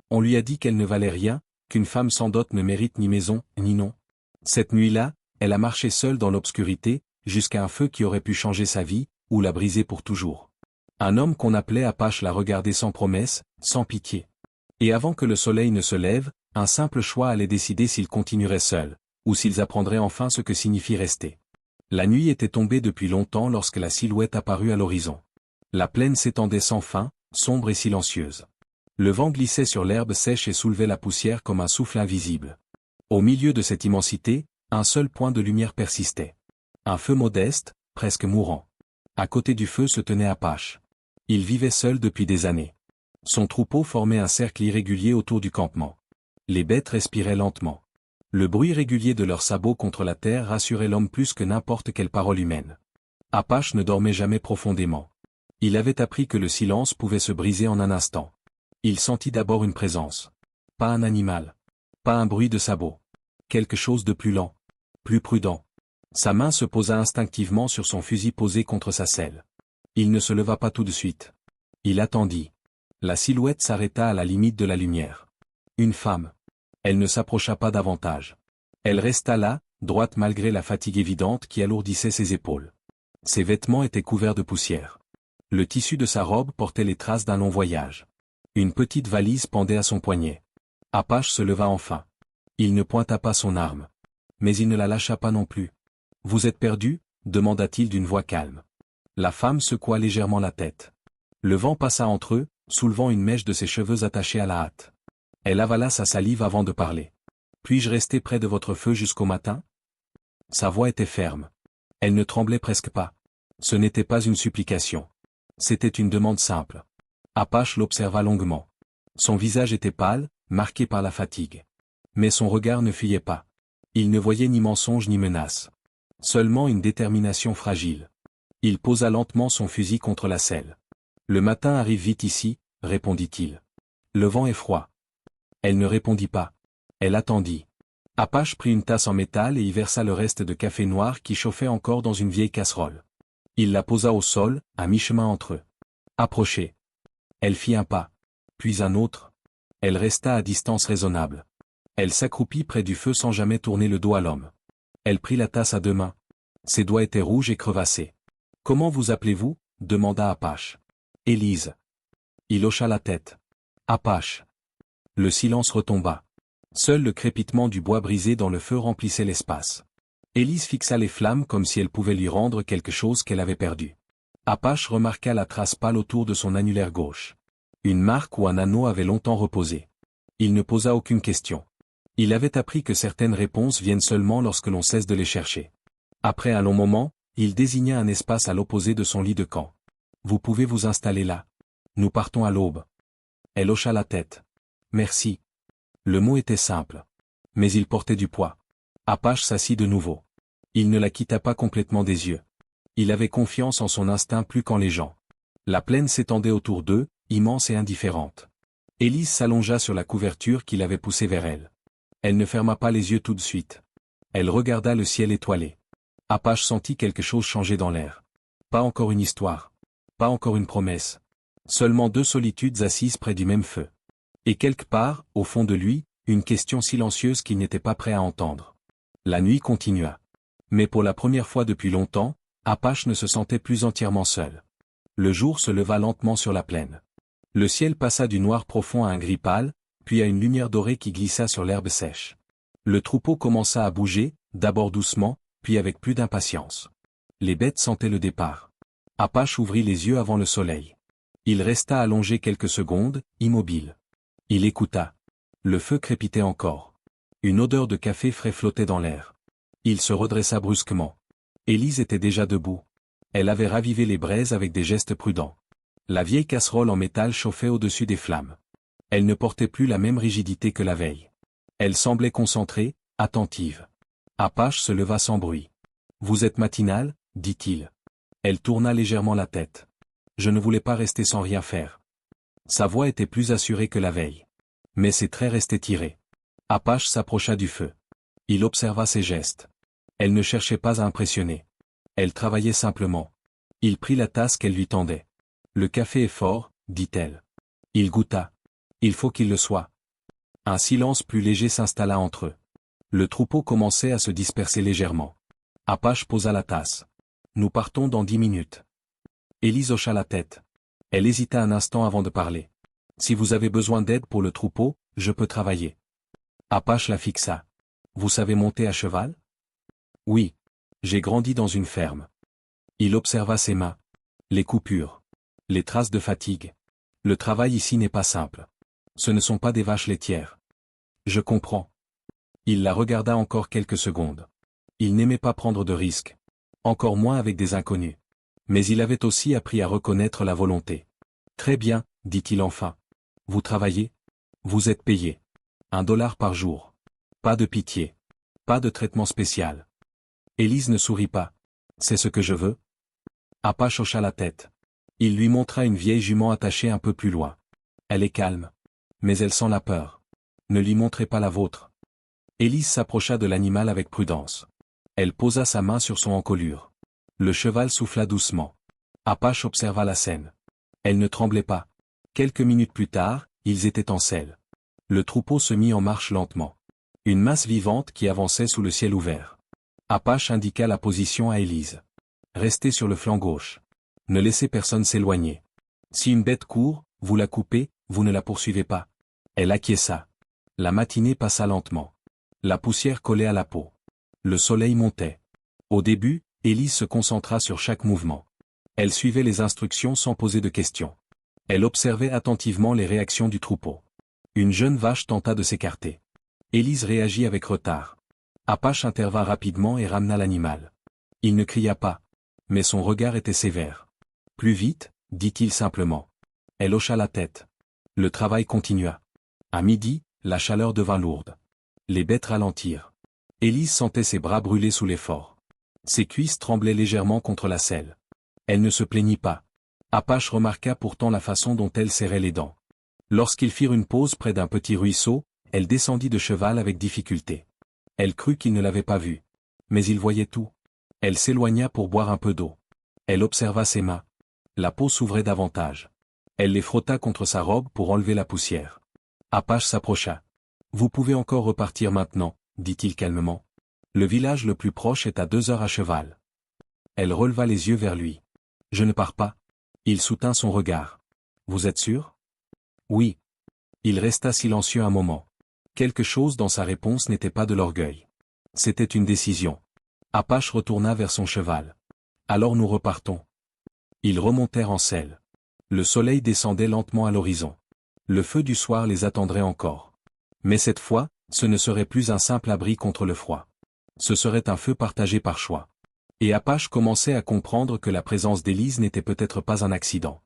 On lui a dit qu'elle ne valait rien, qu'une femme sans dot ne mérite ni maison, ni nom. Cette nuit-là, elle a marché seule dans l'obscurité, jusqu'à un feu qui aurait pu changer sa vie, ou la briser pour toujours. Un homme qu'on appelait Apache l'a regardé sans promesse, sans pitié. Et avant que le soleil ne se lève, un simple choix allait décider s'ils continueraient seuls, ou s'ils apprendraient enfin ce que signifie rester. La nuit était tombée depuis longtemps lorsque la silhouette apparut à l'horizon. La plaine s'étendait sans fin, sombre et silencieuse. Le vent glissait sur l'herbe sèche et soulevait la poussière comme un souffle invisible. Au milieu de cette immensité, un seul point de lumière persistait. Un feu modeste, presque mourant. À côté du feu se tenait Apache. Il vivait seul depuis des années. Son troupeau formait un cercle irrégulier autour du campement. Les bêtes respiraient lentement. Le bruit régulier de leurs sabots contre la terre rassurait l'homme plus que n'importe quelle parole humaine. Apache ne dormait jamais profondément. Il avait appris que le silence pouvait se briser en un instant. Il sentit d'abord une présence. Pas un animal. Pas un bruit de sabots. Quelque chose de plus lent. Plus prudent. Sa main se posa instinctivement sur son fusil posé contre sa selle. Il ne se leva pas tout de suite. Il attendit. La silhouette s'arrêta à la limite de la lumière. Une femme. Elle ne s'approcha pas davantage. Elle resta là, droite malgré la fatigue évidente qui alourdissait ses épaules. Ses vêtements étaient couverts de poussière. Le tissu de sa robe portait les traces d'un long voyage. Une petite valise pendait à son poignet. Apache se leva enfin. Il ne pointa pas son arme. Mais il ne la lâcha pas non plus. « Vous êtes perdu ?» demanda-t-il d'une voix calme. La femme secoua légèrement la tête. Le vent passa entre eux, soulevant une mèche de ses cheveux attachés à la hâte. Elle avala sa salive avant de parler. « Puis-je rester près de votre feu jusqu'au matin ?» Sa voix était ferme. Elle ne tremblait presque pas. Ce n'était pas une supplication. C'était une demande simple. Apache l'observa longuement. Son visage était pâle, marqué par la fatigue. Mais son regard ne fuyait pas. Il ne voyait ni mensonge ni menace. Seulement une détermination fragile. Il posa lentement son fusil contre la selle. « Le matin arrive vite ici, » répondit-il. « Le vent est froid. » Elle ne répondit pas. Elle attendit. Apache prit une tasse en métal et y versa le reste de café noir qui chauffait encore dans une vieille casserole. Il la posa au sol, à mi-chemin entre eux. « Approchez. » Elle fit un pas. Puis un autre. Elle resta à distance raisonnable. Elle s'accroupit près du feu sans jamais tourner le dos à l'homme. Elle prit la tasse à deux mains. Ses doigts étaient rouges et crevassés. « Comment vous appelez-vous » demanda Apache. « Élise. » Il hocha la tête. « Apache. » Le silence retomba. Seul le crépitement du bois brisé dans le feu remplissait l'espace. Élise fixa les flammes comme si elle pouvait lui rendre quelque chose qu'elle avait perdu. Apache remarqua la trace pâle autour de son annulaire gauche. Une marque ou un anneau avait longtemps reposé. Il ne posa aucune question. Il avait appris que certaines réponses viennent seulement lorsque l'on cesse de les chercher. Après un long moment, il désigna un espace à l'opposé de son lit de camp. « Vous pouvez vous installer là. Nous partons à l'aube. » Elle hocha la tête. « Merci. » Le mot était simple. Mais il portait du poids. Apache s'assit de nouveau. Il ne la quitta pas complètement des yeux. Il avait confiance en son instinct plus qu'en les gens. La plaine s'étendait autour d'eux, immense et indifférente. Élise s'allongea sur la couverture qu'il avait poussée vers elle. Elle ne ferma pas les yeux tout de suite. Elle regarda le ciel étoilé. Apache sentit quelque chose changer dans l'air. Pas encore une histoire. Pas encore une promesse. Seulement deux solitudes assises près du même feu. Et quelque part, au fond de lui, une question silencieuse qu'il n'était pas prêt à entendre. La nuit continua. Mais pour la première fois depuis longtemps, Apache ne se sentait plus entièrement seul. Le jour se leva lentement sur la plaine. Le ciel passa du noir profond à un gris pâle, puis à une lumière dorée qui glissa sur l'herbe sèche. Le troupeau commença à bouger, d'abord doucement, puis avec plus d'impatience. Les bêtes sentaient le départ. Apache ouvrit les yeux avant le soleil. Il resta allongé quelques secondes, immobile. Il écouta. Le feu crépitait encore. Une odeur de café frais flottait dans l'air. Il se redressa brusquement. Élise était déjà debout. Elle avait ravivé les braises avec des gestes prudents. La vieille casserole en métal chauffait au-dessus des flammes. Elle ne portait plus la même rigidité que la veille. Elle semblait concentrée, attentive. Apache se leva sans bruit. « Vous êtes matinale » dit-il. Elle tourna légèrement la tête. « Je ne voulais pas rester sans rien faire. » Sa voix était plus assurée que la veille. Mais ses traits restaient tirés. Apache s'approcha du feu. Il observa ses gestes. Elle ne cherchait pas à impressionner. Elle travaillait simplement. Il prit la tasse qu'elle lui tendait. « Le café est fort » dit-elle. Il goûta. « Il faut qu'il le soit. » Un silence plus léger s'installa entre eux. Le troupeau commençait à se disperser légèrement. Apache posa la tasse. Nous partons dans 10 minutes. Élise hocha la tête. Elle hésita un instant avant de parler. Si vous avez besoin d'aide pour le troupeau, je peux travailler. Apache la fixa. Vous savez monter à cheval? Oui. J'ai grandi dans une ferme. Il observa ses mains. Les coupures. Les traces de fatigue. Le travail ici n'est pas simple. Ce ne sont pas des vaches laitières. Je comprends. Il la regarda encore quelques secondes. Il n'aimait pas prendre de risques. Encore moins avec des inconnus. Mais il avait aussi appris à reconnaître la volonté. Très bien, dit-il enfin. Vous travaillez? Vous êtes payé. $1 par jour. Pas de pitié. Pas de traitement spécial. Élise ne sourit pas. C'est ce que je veux? Apache hocha la tête. Il lui montra une vieille jument attachée un peu plus loin. Elle est calme. Mais elle sent la peur. Ne lui montrez pas la vôtre. Élise s'approcha de l'animal avec prudence. Elle posa sa main sur son encolure. Le cheval souffla doucement. Apache observa la scène. Elle ne tremblait pas. Quelques minutes plus tard, ils étaient en selle. Le troupeau se mit en marche lentement. Une masse vivante qui avançait sous le ciel ouvert. Apache indiqua la position à Élise. Restez sur le flanc gauche. Ne laissez personne s'éloigner. Si une bête court, vous la coupez, vous ne la poursuivez pas. Elle acquiesça. La matinée passa lentement. La poussière collait à la peau. Le soleil montait. Au début, Élise se concentra sur chaque mouvement. Elle suivait les instructions sans poser de questions. Elle observait attentivement les réactions du troupeau. Une jeune vache tenta de s'écarter. Élise réagit avec retard. Apache intervint rapidement et ramena l'animal. Il ne cria pas. Mais son regard était sévère. Plus vite, dit-il simplement. Elle hocha la tête. Le travail continua. À midi, la chaleur devint lourde. Les bêtes ralentirent. Élise sentait ses bras brûler sous l'effort. Ses cuisses tremblaient légèrement contre la selle. Elle ne se plaignit pas. Apache remarqua pourtant la façon dont elle serrait les dents. Lorsqu'ils firent une pause près d'un petit ruisseau, elle descendit de cheval avec difficulté. Elle crut qu'il ne l'avait pas vue. Mais il voyait tout. Elle s'éloigna pour boire un peu d'eau. Elle observa ses mains. La peau s'ouvrait davantage. Elle les frotta contre sa robe pour enlever la poussière. Apache s'approcha. Vous pouvez encore repartir maintenant, dit-il calmement. Le village le plus proche est à 2 heures à cheval. Elle releva les yeux vers lui. Je ne pars pas. Il soutint son regard. Vous êtes sûr? Oui. Il resta silencieux un moment. Quelque chose dans sa réponse n'était pas de l'orgueil. C'était une décision. Apache retourna vers son cheval. Alors nous repartons. Ils remontèrent en selle. Le soleil descendait lentement à l'horizon. Le feu du soir les attendrait encore. Mais cette fois, ce ne serait plus un simple abri contre le froid. Ce serait un feu partagé par choix. Et Apache commençait à comprendre que la présence d'Élise n'était peut-être pas un accident.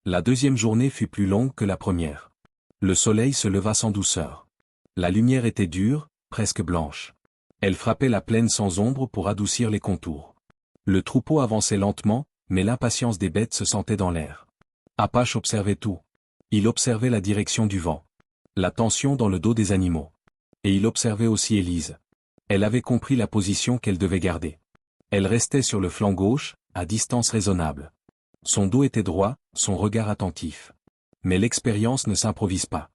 La deuxième journée fut plus longue que la première. Le soleil se leva sans douceur. La lumière était dure, presque blanche. Elle frappait la plaine sans ombre pour adoucir les contours. Le troupeau avançait lentement, mais l'impatience des bêtes se sentait dans l'air. Apache observait tout. Il observait la direction du vent. La tension dans le dos des animaux. Et il observait aussi Élise. Elle avait compris la position qu'elle devait garder. Elle restait sur le flanc gauche, à distance raisonnable. Son dos était droit, son regard attentif. Mais l'expérience ne s'improvise pas.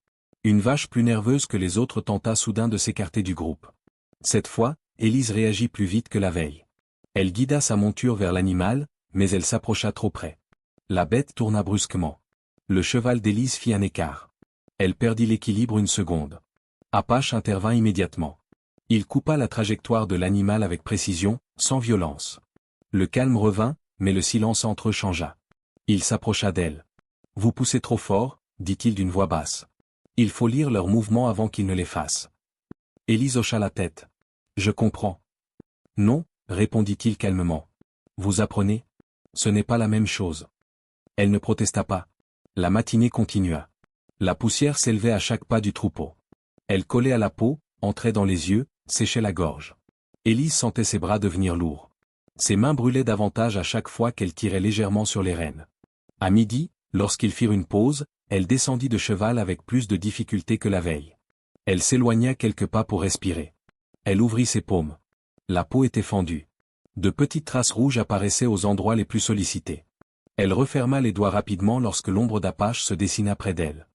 Une vache plus nerveuse que les autres tenta soudain de s'écarter du groupe. Cette fois, Élise réagit plus vite que la veille. Elle guida sa monture vers l'animal, mais elle s'approcha trop près. La bête tourna brusquement. Le cheval d'Élise fit un écart. Elle perdit l'équilibre une seconde. Apache intervint immédiatement. Il coupa la trajectoire de l'animal avec précision, sans violence. Le calme revint, mais le silence entre eux changea. Il s'approcha d'elle. « Vous poussez trop fort », dit-il d'une voix basse. « Il faut lire leurs mouvements avant qu'ils ne les fassent. » Élise hocha la tête. « Je comprends. »« Non », répondit-il calmement. « Vous apprenez ? Ce n'est pas la même chose. » Elle ne protesta pas. La matinée continua. La poussière s'élevait à chaque pas du troupeau. Elle collait à la peau, entrait dans les yeux, séchait la gorge. Élise sentait ses bras devenir lourds. Ses mains brûlaient davantage à chaque fois qu'elle tirait légèrement sur les rênes. À midi, lorsqu'ils firent une pause, elle descendit de cheval avec plus de difficulté que la veille. Elle s'éloigna quelques pas pour respirer. Elle ouvrit ses paumes. La peau était fendue. De petites traces rouges apparaissaient aux endroits les plus sollicités. Elle referma les doigts rapidement lorsque l'ombre d'Apache se dessina près d'elle.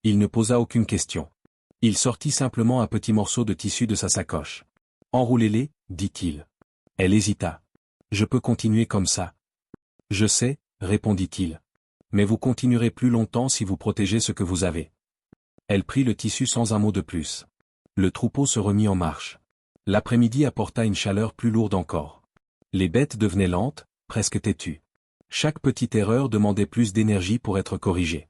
Il ne posa aucune question. Il sortit simplement un petit morceau de tissu de sa sacoche. Enroulez-les, dit-il. Elle hésita. Je peux continuer comme ça. Je sais, répondit-il. Mais vous continuerez plus longtemps si vous protégez ce que vous avez. Elle prit le tissu sans un mot de plus. Le troupeau se remit en marche. L'après-midi apporta une chaleur plus lourde encore. Les bêtes devenaient lentes, presque têtues. Chaque petite erreur demandait plus d'énergie pour être corrigée.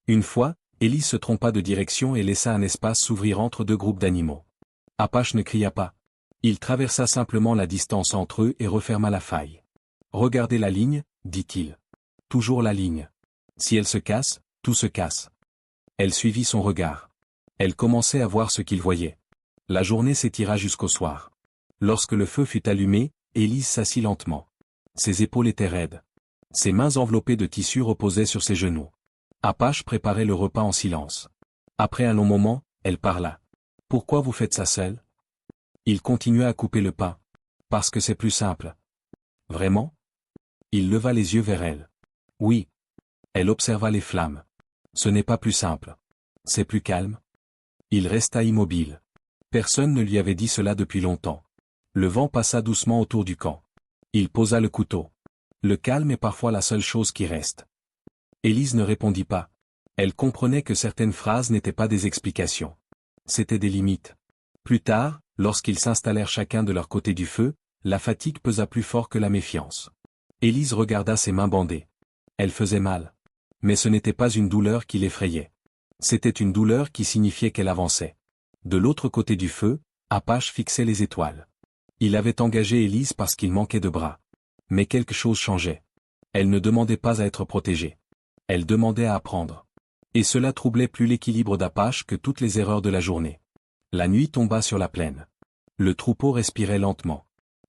Une fois, Élise se trompa de direction et laissa un espace s'ouvrir entre deux groupes d'animaux. Apache ne cria pas. Il traversa simplement la distance entre eux et referma la faille. Regardez la ligne, dit-il. Toujours la ligne. Si elle se casse, tout se casse. Elle suivit son regard. Elle commençait à voir ce qu'il voyait. La journée s'étira jusqu'au soir. Lorsque le feu fut allumé, Élise s'assit lentement. Ses épaules étaient raides. Ses mains enveloppées de tissu reposaient sur ses genoux. Apache préparait le repas en silence. Après un long moment, elle parla. « Pourquoi vous faites ça seul ?» Il continua à couper le pain. « Parce que c'est plus simple. »« Vraiment ?» Il leva les yeux vers elle. « Oui. » Elle observa les flammes. « Ce n'est pas plus simple. C'est plus calme. » Il resta immobile. Personne ne lui avait dit cela depuis longtemps. Le vent passa doucement autour du camp. Il posa le couteau. Le calme est parfois la seule chose qui reste. Élise ne répondit pas. Elle comprenait que certaines phrases n'étaient pas des explications. C'étaient des limites. Plus tard, lorsqu'ils s'installèrent chacun de leur côté du feu, la fatigue pesa plus fort que la méfiance. Élise regarda ses mains bandées. Elles faisaient mal. Mais ce n'était pas une douleur qui l'effrayait. C'était une douleur qui signifiait qu'elle avançait. De l'autre côté du feu, Apache fixait les étoiles. Il avait engagé Élise parce qu'il manquait de bras. Mais quelque chose changeait. Elle ne demandait pas à être protégée. Elle demandait à apprendre. Et cela troublait plus l'équilibre d'Apache que toutes les erreurs de la journée. La nuit tomba sur la plaine. Le troupeau respirait lentement.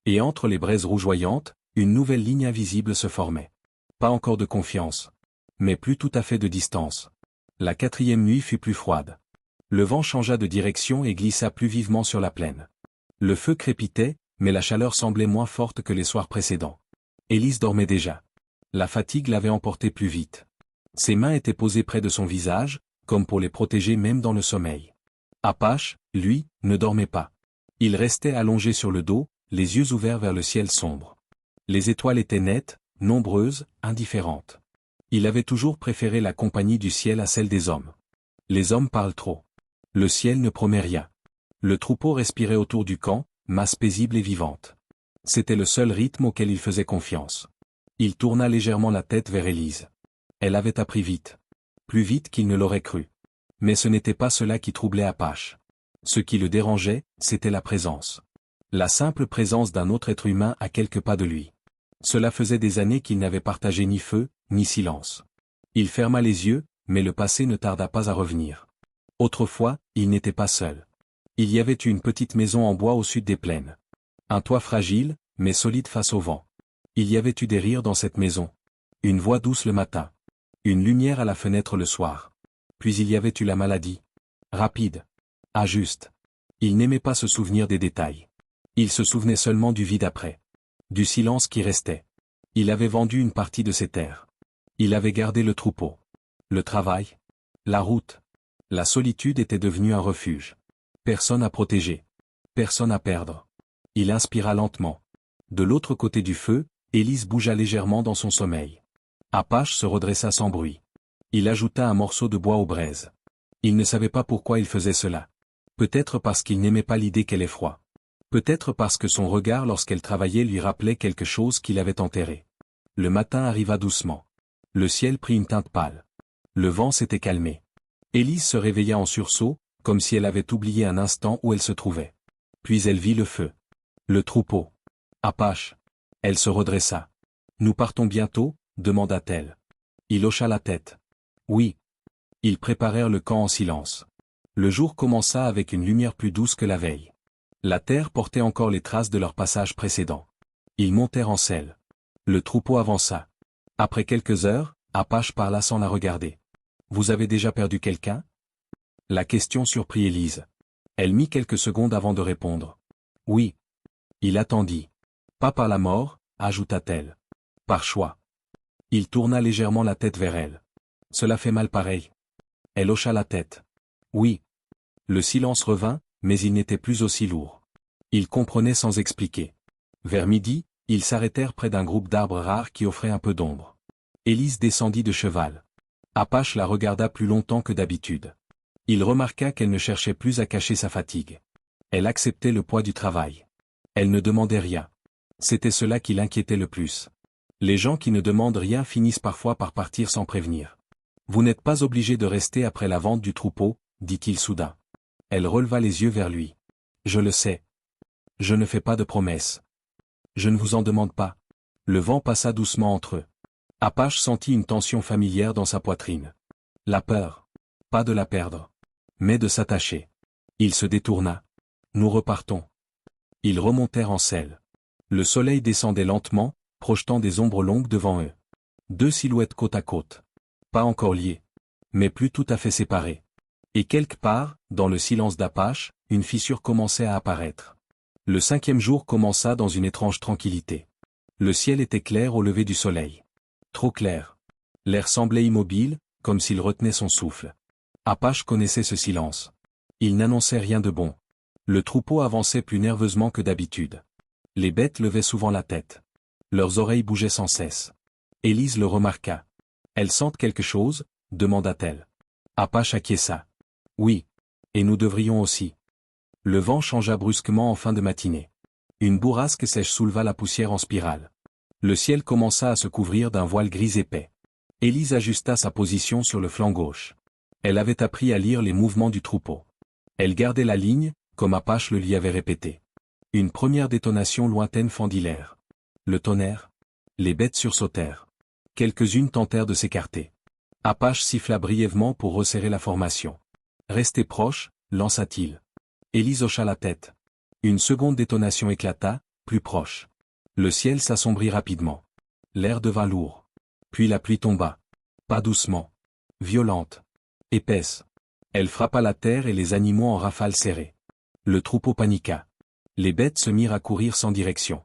Et entre les braises rougeoyantes, une nouvelle ligne invisible se formait. Pas encore de confiance. Mais plus tout à fait de distance. La 4e nuit fut plus froide. Le vent changea de direction et glissa plus vivement sur la plaine. Le feu crépitait, mais la chaleur semblait moins forte que les soirs précédents. Élise dormait déjà. La fatigue l'avait emporté plus vite. Ses mains étaient posées près de son visage, comme pour les protéger même dans le sommeil. Apache, lui, ne dormait pas. Il restait allongé sur le dos, les yeux ouverts vers le ciel sombre. Les étoiles étaient nettes, nombreuses, indifférentes. Il avait toujours préféré la compagnie du ciel à celle des hommes. Les hommes parlent trop. Le ciel ne promet rien. Le troupeau respirait autour du camp, masse paisible et vivante. C'était le seul rythme auquel il faisait confiance. Il tourna légèrement la tête vers Élise. Elle avait appris vite. Plus vite qu'il ne l'aurait cru. Mais ce n'était pas cela qui troublait Apache. Ce qui le dérangeait, c'était la présence. La simple présence d'un autre être humain à quelques pas de lui. Cela faisait des années qu'il n'avait partagé ni feu, ni silence. Il ferma les yeux, mais le passé ne tarda pas à revenir. Autrefois, il n'était pas seul. Il y avait eu une petite maison en bois au sud des plaines. Un toit fragile, mais solide face au vent. Il y avait eu des rires dans cette maison. Une voix douce le matin. Une lumière à la fenêtre le soir. Puis il y avait eu la maladie. Rapide. Injuste. Il n'aimait pas se souvenir des détails. Il se souvenait seulement du vide après. Du silence qui restait. Il avait vendu une partie de ses terres. Il avait gardé le troupeau. Le travail. La route. La solitude était devenue un refuge. Personne à protéger. Personne à perdre. Il inspira lentement. De l'autre côté du feu, Élise bougea légèrement dans son sommeil. Apache se redressa sans bruit. Il ajouta un morceau de bois aux braises. Il ne savait pas pourquoi il faisait cela. Peut-être parce qu'il n'aimait pas l'idée qu'elle ait froid. Peut-être parce que son regard lorsqu'elle travaillait lui rappelait quelque chose qu'il avait enterré. Le matin arriva doucement. Le ciel prit une teinte pâle. Le vent s'était calmé. Élise se réveilla en sursaut, comme si elle avait oublié un instant où elle se trouvait. Puis elle vit le feu. Le troupeau. Apache. Elle se redressa. « Nous partons bientôt ?» demanda-t-elle. Il hocha la tête. « Oui. » Ils préparèrent le camp en silence. Le jour commença avec une lumière plus douce que la veille. La terre portait encore les traces de leur passage précédent. Ils montèrent en selle. Le troupeau avança. Après quelques heures, Apache parla sans la regarder. « Vous avez déjà perdu quelqu'un ?» La question surprit Élise. Elle mit quelques secondes avant de répondre. « Oui. » Il attendit. « Pas par la mort, » ajouta-t-elle. « Par choix. » Il tourna légèrement la tête vers elle. « Cela fait mal pareil. » Elle hocha la tête. « Oui. » Le silence revint, mais il n'était plus aussi lourd. Ils comprenaient sans expliquer. Vers midi, ils s'arrêtèrent près d'un groupe d'arbres rares qui offrait un peu d'ombre. Élise descendit de cheval. Apache la regarda plus longtemps que d'habitude. Il remarqua qu'elle ne cherchait plus à cacher sa fatigue. Elle acceptait le poids du travail. Elle ne demandait rien. C'était cela qui l'inquiétait le plus. Les gens qui ne demandent rien finissent parfois par partir sans prévenir. Vous n'êtes pas obligé de rester après la vente du troupeau, dit-il soudain. Elle releva les yeux vers lui. Je le sais. Je ne fais pas de promesses. Je ne vous en demande pas. Le vent passa doucement entre eux. Apache sentit une tension familière dans sa poitrine. La peur. Pas de la perdre. Mais de s'attacher. Il se détourna. Nous repartons. Ils remontèrent en selle. Le soleil descendait lentement, projetant des ombres longues devant eux. Deux silhouettes côte à côte. Pas encore liées. Mais plus tout à fait séparées. Et quelque part, dans le silence d'Apache, une fissure commençait à apparaître. Le 5e jour commença dans une étrange tranquillité. Le ciel était clair au lever du soleil. Trop clair. L'air semblait immobile, comme s'il retenait son souffle. Apache connaissait ce silence. Il n'annonçait rien de bon. Le troupeau avançait plus nerveusement que d'habitude. Les bêtes levaient souvent la tête. Leurs oreilles bougeaient sans cesse. Élise le remarqua. « Elles sentent quelque chose ?» demanda-t-elle. Apache acquiesça. « Oui. Et nous devrions aussi. » Le vent changea brusquement en fin de matinée. Une bourrasque sèche souleva la poussière en spirale. Le ciel commença à se couvrir d'un voile gris épais. Élise ajusta sa position sur le flanc gauche. Elle avait appris à lire les mouvements du troupeau. Elle gardait la ligne, comme Apache le lui avait répété. Une première détonation lointaine fendit l'air. Le tonnerre. Les bêtes sursautèrent. Quelques-unes tentèrent de s'écarter. Apache siffla brièvement pour resserrer la formation. « Restez proche » lança-t-il. Élise hocha la tête. Une seconde détonation éclata, plus proche. Le ciel s'assombrit rapidement. L'air devint lourd. Puis la pluie tomba. Pas doucement. Violente. Épaisse. Elle frappa la terre et les animaux en rafales serrées. Le troupeau paniqua. Les bêtes se mirent à courir sans direction.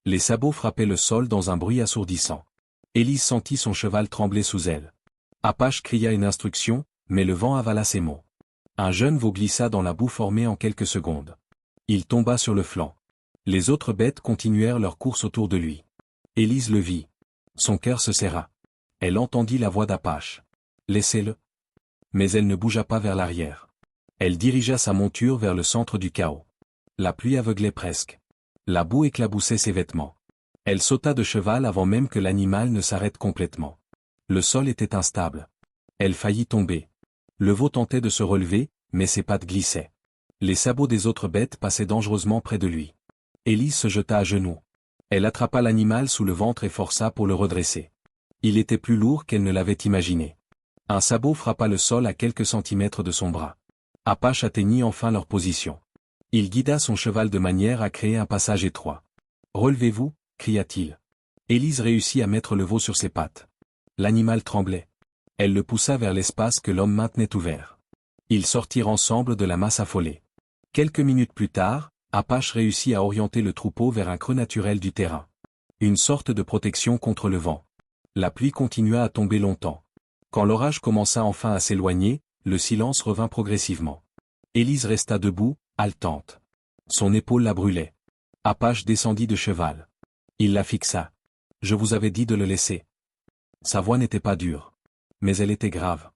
Les sabots frappaient le sol dans un bruit assourdissant. Élise sentit son cheval trembler sous elle. Apache cria une instruction, mais le vent avala ses mots. Un jeune veau glissa dans la boue formée en quelques secondes. Il tomba sur le flanc. Les autres bêtes continuèrent leur course autour de lui. Élise le vit. Son cœur se serra. Elle entendit la voix d'Apache. « Laissez-le. » Mais elle ne bougea pas vers l'arrière. Elle dirigea sa monture vers le centre du chaos. La pluie aveuglait presque. La boue éclaboussait ses vêtements. Elle sauta de cheval avant même que l'animal ne s'arrête complètement. Le sol était instable. Elle faillit tomber. Le veau tentait de se relever, mais ses pattes glissaient. Les sabots des autres bêtes passaient dangereusement près de lui. Élise se jeta à genoux. Elle attrapa l'animal sous le ventre et força pour le redresser. Il était plus lourd qu'elle ne l'avait imaginé. Un sabot frappa le sol à quelques centimètres de son bras. Apache atteignit enfin leur position. Il guida son cheval de manière à créer un passage étroit. « Relevez-vous » cria-t-il. Élise réussit à mettre le veau sur ses pattes. L'animal tremblait. Elle le poussa vers l'espace que l'homme maintenait ouvert. Ils sortirent ensemble de la masse affolée. Quelques minutes plus tard, Apache réussit à orienter le troupeau vers un creux naturel du terrain. Une sorte de protection contre le vent. La pluie continua à tomber longtemps. Quand l'orage commença enfin à s'éloigner, le silence revint progressivement. Élise resta debout, haletante. Son épaule la brûlait. Apache descendit de cheval. Il la fixa. « Je vous avais dit de le laisser. » Sa voix n'était pas dure. Mais elle était grave.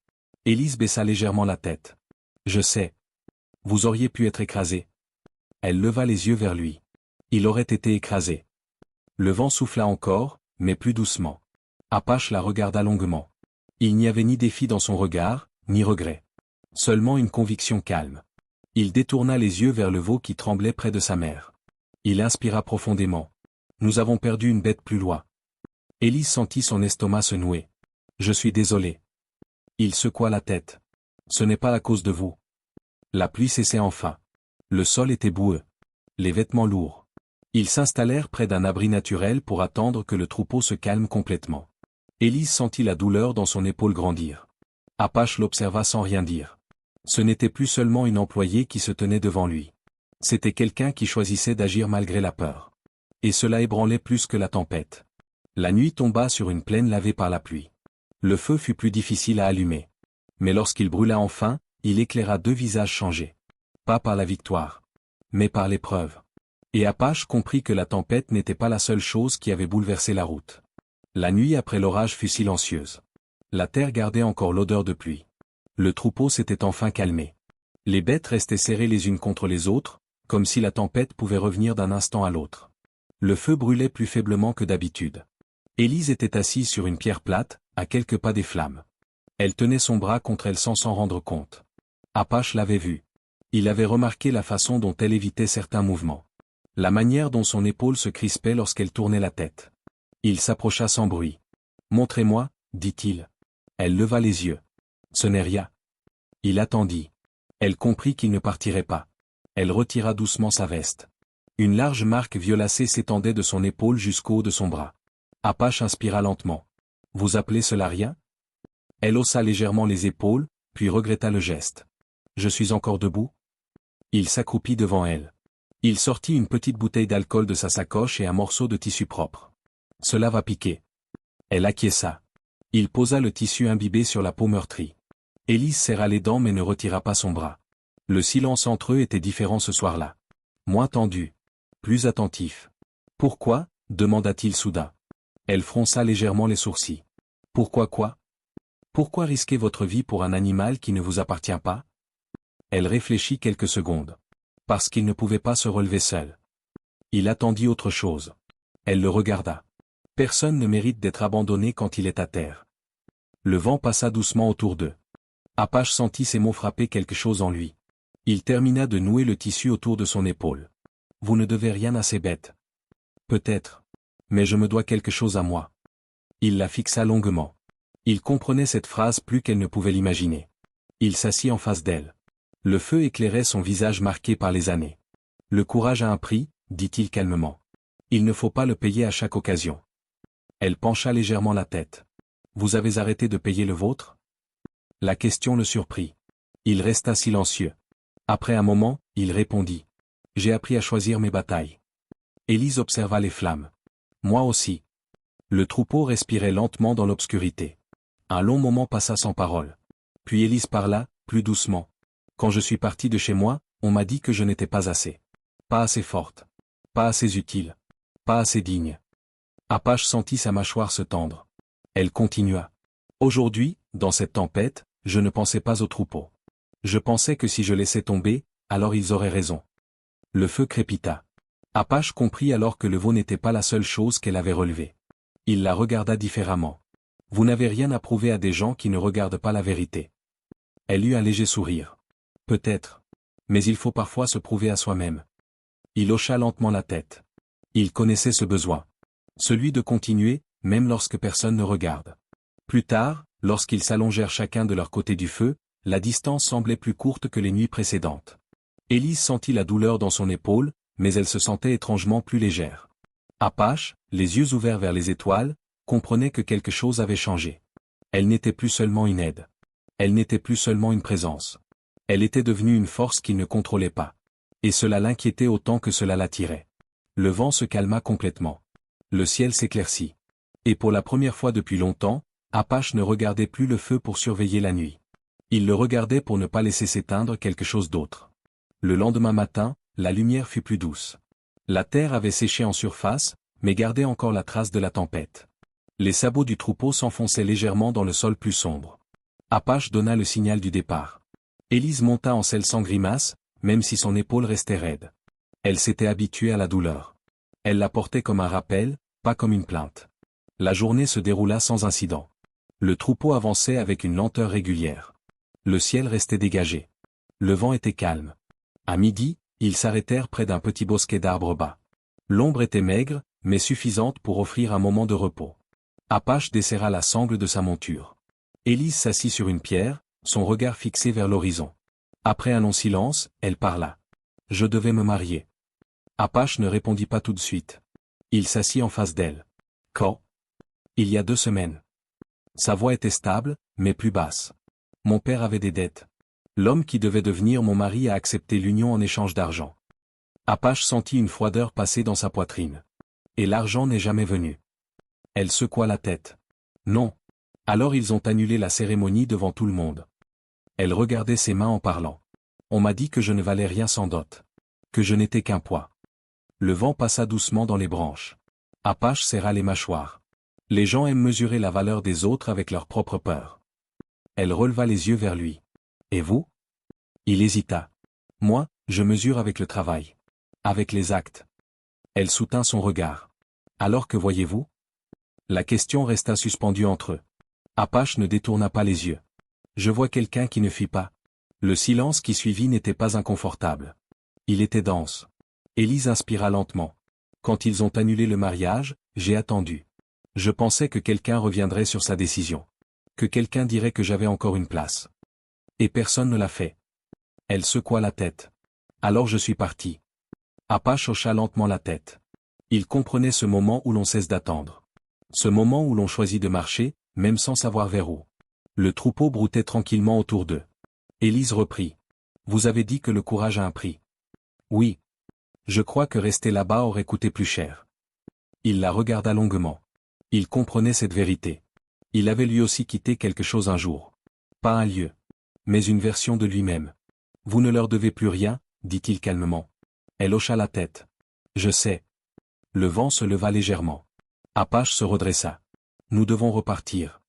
Élise baissa légèrement la tête. « Je sais. Vous auriez pu être écrasé. » Elle leva les yeux vers lui. Il aurait été écrasé. Le vent souffla encore, mais plus doucement. Apache la regarda longuement. Il n'y avait ni défi dans son regard, ni regret. Seulement une conviction calme. Il détourna les yeux vers le veau qui tremblait près de sa mère. Il inspira profondément. « Nous avons perdu une bête plus loin. » Élise sentit son estomac se nouer. « Je suis désolé. » Il secoua la tête. « Ce n'est pas à cause de vous. » La pluie cessait enfin. Le sol était boueux. Les vêtements lourds. Ils s'installèrent près d'un abri naturel pour attendre que le troupeau se calme complètement. Élise sentit la douleur dans son épaule grandir. Apache l'observa sans rien dire. Ce n'était plus seulement une employée qui se tenait devant lui. C'était quelqu'un qui choisissait d'agir malgré la peur. Et cela ébranlait plus que la tempête. La nuit tomba sur une plaine lavée par la pluie. Le feu fut plus difficile à allumer. Mais lorsqu'il brûla enfin, il éclaira deux visages changés. Pas par la victoire, mais par l'épreuve. Et Apache comprit que la tempête n'était pas la seule chose qui avait bouleversé la route. La nuit après l'orage fut silencieuse. La terre gardait encore l'odeur de pluie. Le troupeau s'était enfin calmé. Les bêtes restaient serrées les unes contre les autres, comme si la tempête pouvait revenir d'un instant à l'autre. Le feu brûlait plus faiblement que d'habitude. Élise était assise sur une pierre plate, à quelques pas des flammes. Elle tenait son bras contre elle sans s'en rendre compte. Apache l'avait vue. Il avait remarqué la façon dont elle évitait certains mouvements. La manière dont son épaule se crispait lorsqu'elle tournait la tête. Il s'approcha sans bruit. « Montrez-moi, dit-il. » Elle leva les yeux. « Ce n'est rien. » Il attendit. Elle comprit qu'il ne partirait pas. Elle retira doucement sa veste. Une large marque violacée s'étendait de son épaule jusqu'au haut de son bras. Apache inspira lentement. « Vous appelez cela rien ?» Elle haussa légèrement les épaules, puis regretta le geste. « Je suis encore debout ?» Il s'accroupit devant elle. Il sortit une petite bouteille d'alcool de sa sacoche et un morceau de tissu propre. « Cela va piquer. » Elle acquiesça. Il posa le tissu imbibé sur la peau meurtrie. Élise serra les dents mais ne retira pas son bras. Le silence entre eux était différent ce soir-là. Moins tendu. Plus attentif. « Pourquoi ?» demanda-t-il soudain. Elle fronça légèrement les sourcils. « Pourquoi quoi ? Pourquoi risquer votre vie pour un animal qui ne vous appartient pas ?» Elle réfléchit quelques secondes. Parce qu'il ne pouvait pas se relever seul. Il attendit autre chose. Elle le regarda. Personne ne mérite d'être abandonné quand il est à terre. Le vent passa doucement autour d'eux. Apache sentit ces mots frapper quelque chose en lui. Il termina de nouer le tissu autour de son épaule. Vous ne devez rien à ces bêtes. Peut-être. Mais je me dois quelque chose à moi. Il la fixa longuement. Il comprenait cette phrase plus qu'elle ne pouvait l'imaginer. Il s'assit en face d'elle. Le feu éclairait son visage marqué par les années. Le courage a un prix, dit-il calmement. Il ne faut pas le payer à chaque occasion. Elle pencha légèrement la tête. Vous avez arrêté de payer le vôtre ? La question le surprit. Il resta silencieux. Après un moment, il répondit. J'ai appris à choisir mes batailles. Élise observa les flammes. Moi aussi. Le troupeau respirait lentement dans l'obscurité. Un long moment passa sans parole. Puis Élise parla, plus doucement. Quand je suis parti de chez moi, on m'a dit que je n'étais pas assez. Pas assez forte. Pas assez utile. Pas assez digne. Apache sentit sa mâchoire se tendre. Elle continua. Aujourd'hui, dans cette tempête, je ne pensais pas au troupeau. Je pensais que si je laissais tomber, alors ils auraient raison. Le feu crépita. Apache comprit alors que le veau n'était pas la seule chose qu'elle avait relevée. Il la regarda différemment. Vous n'avez rien à prouver à des gens qui ne regardent pas la vérité. Elle eut un léger sourire. Peut-être. Mais il faut parfois se prouver à soi-même. Il hocha lentement la tête. Il connaissait ce besoin. Celui de continuer, même lorsque personne ne regarde. Plus tard, lorsqu'ils s'allongèrent chacun de leur côté du feu, la distance semblait plus courte que les nuits précédentes. Élise sentit la douleur dans son épaule, mais elle se sentait étrangement plus légère. Apache, les yeux ouverts vers les étoiles, comprenait que quelque chose avait changé. Elle n'était plus seulement une aide. Elle n'était plus seulement une présence. Elle était devenue une force qu'il ne contrôlait pas. Et cela l'inquiétait autant que cela l'attirait. Le vent se calma complètement. Le ciel s'éclaircit. Et pour la première fois depuis longtemps, Apache ne regardait plus le feu pour surveiller la nuit. Il le regardait pour ne pas laisser s'éteindre quelque chose d'autre. Le lendemain matin, la lumière fut plus douce. La terre avait séché en surface, mais gardait encore la trace de la tempête. Les sabots du troupeau s'enfonçaient légèrement dans le sol plus sombre. Apache donna le signal du départ. Élise monta en selle sans grimace, même si son épaule restait raide. Elle s'était habituée à la douleur. Elle la portait comme un rappel, pas comme une plainte. La journée se déroula sans incident. Le troupeau avançait avec une lenteur régulière. Le ciel restait dégagé. Le vent était calme. À midi, ils s'arrêtèrent près d'un petit bosquet d'arbres bas. L'ombre était maigre, mais suffisante pour offrir un moment de repos. Apache desserra la sangle de sa monture. Élise s'assit sur une pierre, son regard fixé vers l'horizon. Après un long silence, elle parla. « Je devais me marier. » Apache ne répondit pas tout de suite. Il s'assit en face d'elle. « Quand ?»« Il y a 2 semaines. » Sa voix était stable, mais plus basse. « Mon père avait des dettes. L'homme qui devait devenir mon mari a accepté l'union en échange d'argent. » Apache sentit une froideur passer dans sa poitrine. « Et l'argent n'est jamais venu. » Elle secoua la tête. « Non. Alors ils ont annulé la cérémonie devant tout le monde. » Elle regardait ses mains en parlant. On m'a dit que je ne valais rien sans dot. Que je n'étais qu'un poids. Le vent passa doucement dans les branches. Apache serra les mâchoires. Les gens aiment mesurer la valeur des autres avec leur propre peur. Elle releva les yeux vers lui. Et vous? Il hésita. Moi, je mesure avec le travail. Avec les actes. Elle soutint son regard. Alors que voyez-vous? La question resta suspendue entre eux. Apache ne détourna pas les yeux. Je vois quelqu'un qui ne fuit pas. Le silence qui suivit n'était pas inconfortable. Il était dense. Élise inspira lentement. Quand ils ont annulé le mariage, j'ai attendu. Je pensais que quelqu'un reviendrait sur sa décision. Que quelqu'un dirait que j'avais encore une place. Et personne ne l'a fait. Elle secoua la tête. Alors je suis parti. Apache hocha lentement la tête. Il comprenait ce moment où l'on cesse d'attendre. Ce moment où l'on choisit de marcher, même sans savoir vers où. Le troupeau broutait tranquillement autour d'eux. Élise reprit. Vous avez dit que le courage a un prix. Oui. Je crois que rester là-bas aurait coûté plus cher. Il la regarda longuement. Il comprenait cette vérité. Il avait lui aussi quitté quelque chose un jour. Pas un lieu. Mais une version de lui-même. Vous ne leur devez plus rien, dit-il calmement. Elle hocha la tête. Je sais. Le vent se leva légèrement. Apache se redressa. Nous devons repartir.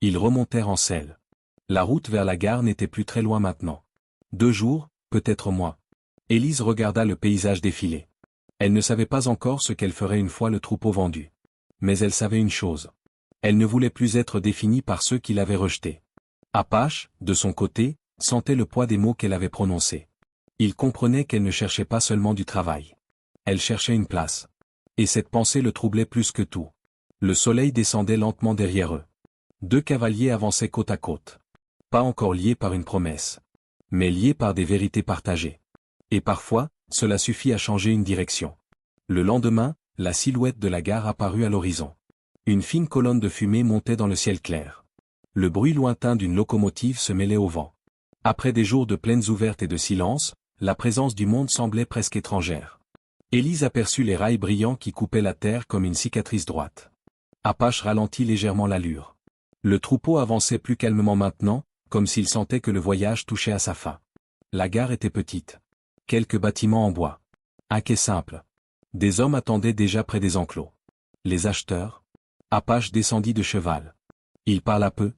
Ils remontèrent en selle. La route vers la gare n'était plus très loin maintenant. 2 jours, peut-être moins. Élise regarda le paysage défiler. Elle ne savait pas encore ce qu'elle ferait une fois le troupeau vendu. Mais elle savait une chose. Elle ne voulait plus être définie par ceux qui l'avaient rejetée. Apache, de son côté, sentait le poids des mots qu'elle avait prononcés. Il comprenait qu'elle ne cherchait pas seulement du travail. Elle cherchait une place. Et cette pensée le troublait plus que tout. Le soleil descendait lentement derrière eux. 2 cavaliers avançaient côte à côte. Pas encore liés par une promesse. Mais liés par des vérités partagées. Et parfois, cela suffit à changer une direction. Le lendemain, la silhouette de la gare apparut à l'horizon. Une fine colonne de fumée montait dans le ciel clair. Le bruit lointain d'une locomotive se mêlait au vent. Après des jours de plaines ouvertes et de silence, la présence du monde semblait presque étrangère. Élise aperçut les rails brillants qui coupaient la terre comme une cicatrice droite. Apache ralentit légèrement l'allure. Le troupeau avançait plus calmement maintenant, comme s'il sentait que le voyage touchait à sa fin. La gare était petite. Quelques bâtiments en bois. Un quai simple. Des hommes attendaient déjà près des enclos. Les acheteurs? Apache descendit de cheval. Il parla peu.